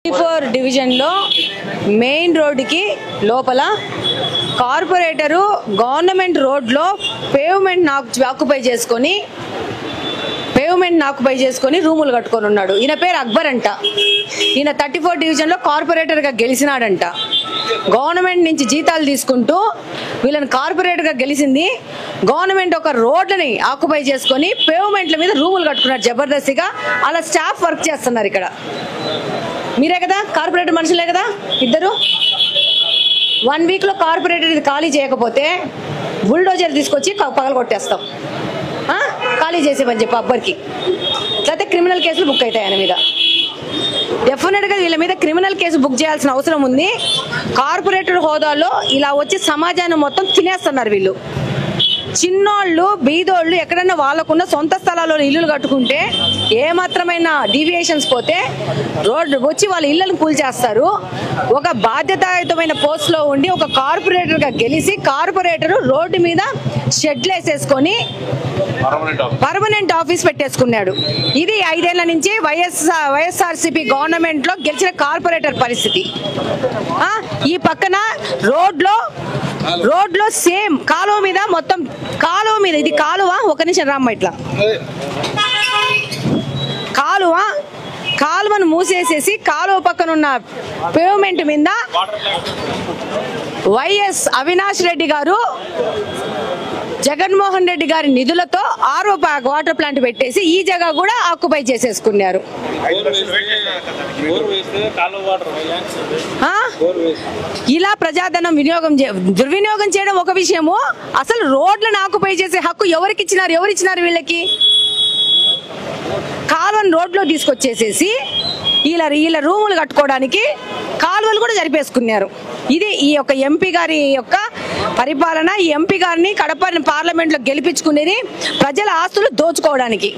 34 డివిజన్లో మెయిన్ రోడ్డుకి లోపల కార్పొరేటరు గవర్నమెంట్ రోడ్లో పేవ్మెంట్ ఆక్యుపై చేసుకొని రూములు కట్టుకొని ఉన్నాడు. ఈయన పేరు అక్బర్ అంట. ఈయన 34 డివిజన్లో కార్పొరేటర్గా గెలిచినాడంట. గవర్నమెంట్ నుంచి జీతాలు తీసుకుంటూ వీళ్ళని కార్పొరేటర్గా గెలిచింది. గవర్నమెంట్ ఒక రోడ్లని ఆక్యుపై చేసుకొని పేవ్మెంట్ల మీద రూములు కట్టుకున్నారు జబర్దస్తిగా. అలా స్టాఫ్ వర్క్ చేస్తున్నారు. ఇక్కడ మీరే కదా కార్పొరేటర్ మనుషులే కదా ఇద్దరు. 1 వీక్లో కార్పొరేటర్ ఇది ఖాళీ చేయకపోతే బుల్డోజర్ తీసుకొచ్చి పగలగొట్టేస్తాం. ఖాళీ చేసేమని చెప్పి అక్బర్కి. లేకపోతే క్రిమినల్ కేసులు బుక్ అవుతాయి ఆయన మీద. డెఫినెట్గా వీళ్ళ మీద క్రిమినల్ కేసు బుక్ చేయాల్సిన అవసరం ఉంది. కార్పొరేటర్ హోదాలో ఇలా వచ్చి సమాజాన్ని మొత్తం తినేస్తున్నారు వీళ్ళు. చిన్నోళ్ళు బీదోళ్ళు ఎక్కడన్నా వాళ్ళకున్న సొంత స్థలాల్లో ఇల్లులు కట్టుకుంటే ఏమాత్రమైన డీవియేషన్స్ పోతే రోడ్డు వచ్చి వాళ్ళ ఇళ్లను కూల్చేస్తారు. ఒక బాధ్యతాయుతమైన పోస్ట్లో ఉండి ఒక కార్పొరేటర్గా గెలిచి కార్పొరేటర్ రోడ్డు మీద షెడ్లు వేసేసుకొని పర్మనెంట్ ఆఫీస్ పెట్టేసుకున్నాడు. ఇది 5 ఏళ్ల నుంచి వైఎస్ఆర్సీపీ గవర్నమెంట్లో గెలిచిన కార్పొరేటర్ పరిస్థితి. ఈ పక్కన రోడ్లో సేమ్ కాలువ మీద మొత్తం ఇది కాలువ. ఒక నిమిషం రామ్మ. ఇట్లా కాలువను మూసేసేసి కాలువ పక్కన ఉన్న పేవ్మెంట్ మీద వైఎస్ అవినాష్ రెడ్డి గారు జగన్మోహన్ రెడ్డి గారి నిధులతో ఆర్ఓ వాటర్ ప్లాంట్ పెట్టేసి ఈ జగ కూడా ఆక్యుపై చేసేసుకున్నారు. ఇలా ప్రజాధనం దుర్వినియోగం చేయడం ఒక విషయము. అసలు రోడ్లను ఆక్యుపై చేసే హక్కు ఎవరు ఇచ్చినారు వీళ్ళకి? కాలువను రోడ్లో తీసుకొచ్చేసేసి వీళ్ళ రూములు కట్టుకోవడానికి కాలువలు కూడా జరిపేసుకున్నారు. ఇది ఈ యొక్క ఎంపీ గారి యొక్క పరిపాలన. ఈ ఎంపీ గారిని కడప పార్లమెంట్లో గెలిపించుకునేది ప్రజల ఆస్తులు దోచుకోవడానికి.